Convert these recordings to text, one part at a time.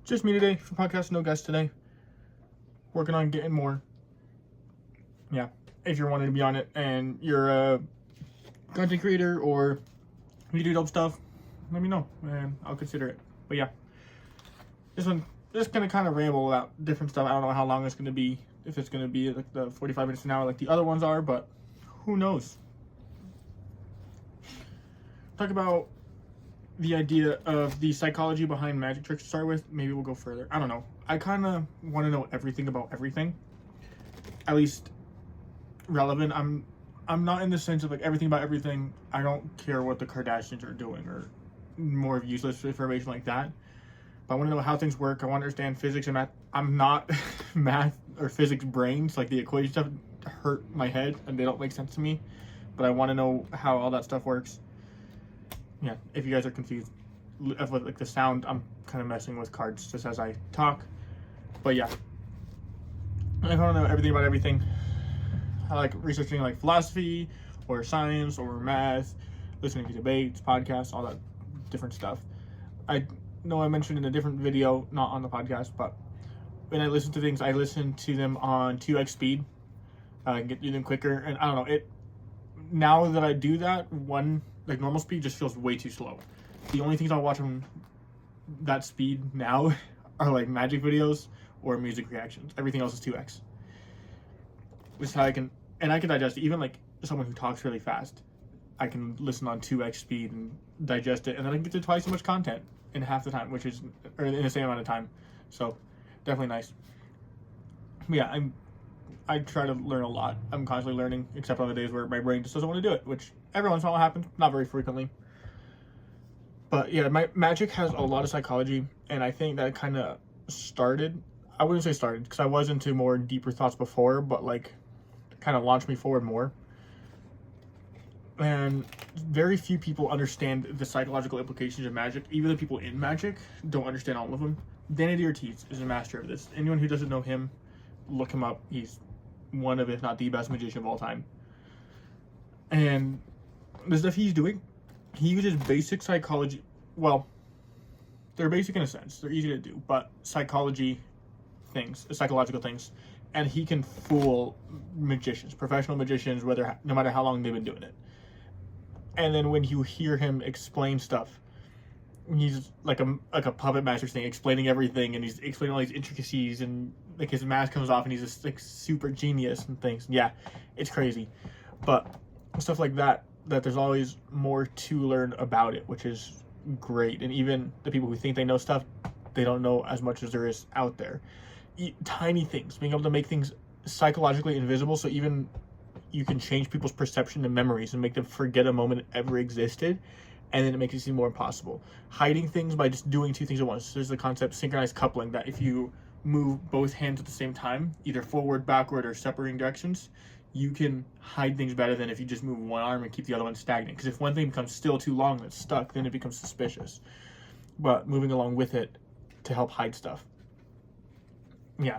Just me today for podcast, no guest today. Working on getting more. Yeah, if you're wanting to be on it and you're a content creator or you do dope stuff, let me know and I'll consider it. But yeah, this one just gonna kind of ramble about different stuff. I don't know how long it's gonna be, if it's gonna be like the 45 minutes an hour like the other ones are, but who knows. Talk about the idea of the psychology behind magic tricks to start with. Maybe we'll go further. I don't know. I kind of want to know everything about everything, at least relevant. I'm not in the sense of like everything about everything. I don't care what the Kardashians are doing or more of useless information like that. But I want to know how things work. I want to understand physics and math. I'm not math or physics brains. Like the equation stuff hurt my head and they don't make sense to me. But I want to know how all that stuff works. Yeah, if you guys are confused with like the sound, I'm kind of messing with cards just as I talk. But yeah, I want to know everything about everything. I like researching like philosophy or science or math, listening to debates, podcasts, all that different stuff. I know I mentioned in a different video, not on the podcast, but when I listen to things, I listen to them on 2x speed. I can get through them quicker, and I don't know, now that I do that, like normal speed just feels way too slow. The only things I'll watch on that speed now are like magic videos or music reactions. Everything else is 2x. This is how I can digest it. Even like someone who talks really fast, I can listen on 2x speed and digest it, and then I can get to twice as much content in half the time, or in the same amount of time. So definitely nice. But yeah, I try to learn a lot. I'm constantly learning, except on the days where my brain just doesn't want to do it, which every once in a while happens, not very frequently. But yeah, my magic has a lot of psychology, and I think that kind of started, I wouldn't say started, because I was into more deeper thoughts before, but like kind of launched me forward more. And very few people understand the psychological implications of magic. Even the people in magic don't understand all of them. Danny D. Ortiz is a master of this. Anyone who doesn't know him, look him up. He's one of, if not the best magician of all time. And the stuff he's doing, he uses basic psychology. Well, they're basic in a sense. They're easy to do, but psychological things. And he can fool magicians, professional magicians, no matter how long they've been doing it. And then when you hear him explain stuff, he's like a puppet master thing, explaining everything, and he's explaining all these intricacies, and like his mask comes off, and he's just like super genius and things. Yeah, it's crazy, but stuff like that there's always more to learn about it, which is great. And even the people who think they know stuff, they don't know as much as there is out there. Tiny things, being able to make things psychologically invisible, so even you can change people's perception and memories and make them forget a moment ever existed, and then it makes it seem more impossible. Hiding things by just doing two things at once. There's the concept synchronized coupling, that if you move both hands at the same time, either forward, backward, or separating directions, you can hide things better than if you just move one arm and keep the other one stagnant. Because if one thing becomes still too long and it's stuck, then it becomes suspicious. But moving along with it to help hide stuff. Yeah.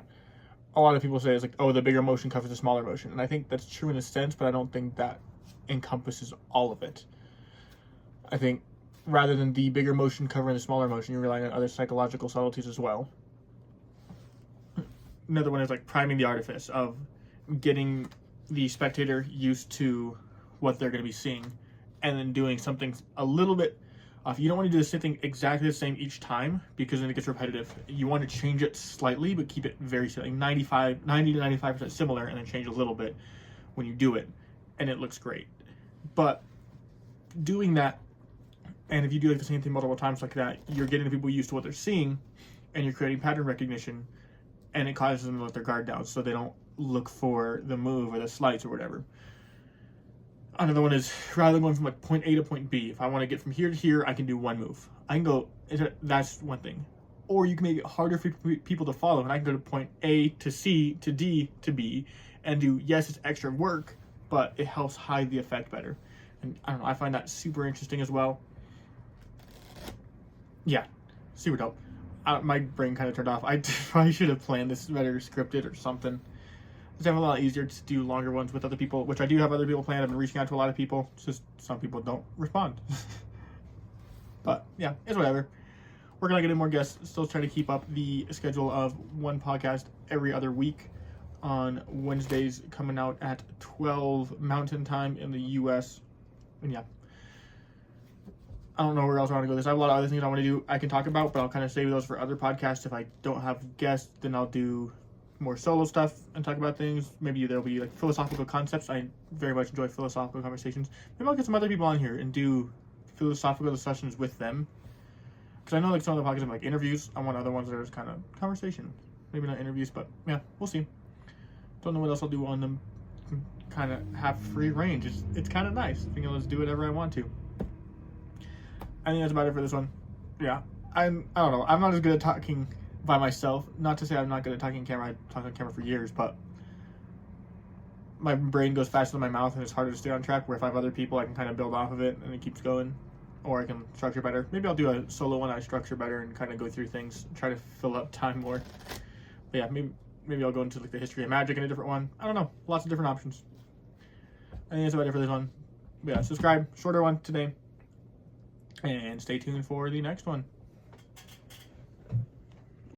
A lot of people say it's like, oh, the bigger motion covers the smaller motion. And I think that's true in a sense, but I don't think that encompasses all of it. I think rather than the bigger motion covering the smaller motion, you're relying on other psychological subtleties as well. Another one is like priming the artifice of getting the spectator used to what they're going to be seeing, and then doing something a little bit off. You don't want to do the same thing exactly the same each time, because then it gets repetitive. You want to change it slightly, but keep it very similar, 90 to 95% similar, and then change a little bit when you do it, and it looks great. But doing that, and if you do like the same thing multiple times like that, you're getting people used to what they're seeing, and you're creating pattern recognition, and it causes them to let their guard down so they don't look for the move or the sleights or whatever. Another one is, rather than going from like point A to point B, if I want to get from here to here, I can do one move. I can go, that's one thing. Or you can make it harder for people to follow, and I can go to point A to C to D to B and do, yes, it's extra work, but it helps hide the effect better. And I don't know, I find that super interesting as well. Yeah, super dope. My brain kind of turned off. I probably should have planned this better, scripted or something. It's definitely a lot easier to do longer ones with other people, which I do have other people planned. I've been reaching out to a lot of people. It's just some people don't respond. But yeah, it's whatever. working on getting more guests. Still trying to keep up the schedule of one podcast every other week on Wednesdays, coming out at 12 Mountain Time in the U.S. And yeah, I don't know where else I want to go with this. I have a lot of other things I want to do I can talk about, but I'll kind of save those for other podcasts. If I don't have guests, then I'll do more solo stuff and talk about things. Maybe there'll be like philosophical concepts. I very much enjoy philosophical conversations. Maybe I'll get some other people on here and do philosophical discussions with them. Because I know like some of the podcasts have like interviews. I want other ones that are just kind of conversation. Maybe not interviews, but yeah, we'll see. Don't know what else I'll do on them. Kind of have free range. It's kind of nice being able to do whatever I want to. I think that's about it for this one. Yeah, I don't know. I'm not as good at talking by myself. Not to say I'm not good at talking on camera. I talked on camera for years, but my brain goes faster than my mouth, and it's harder to stay on track. Where if I have other people, I can kind of build off of it, and it keeps going. Or I can structure better. Maybe I'll do a solo one I structure better and kind of go through things, try to fill up time more. But yeah, maybe I'll go into like the history of magic in a different one. I don't know. Lots of different options. I think that's about it for this one. But yeah, subscribe. Shorter one today. And stay tuned for the next one.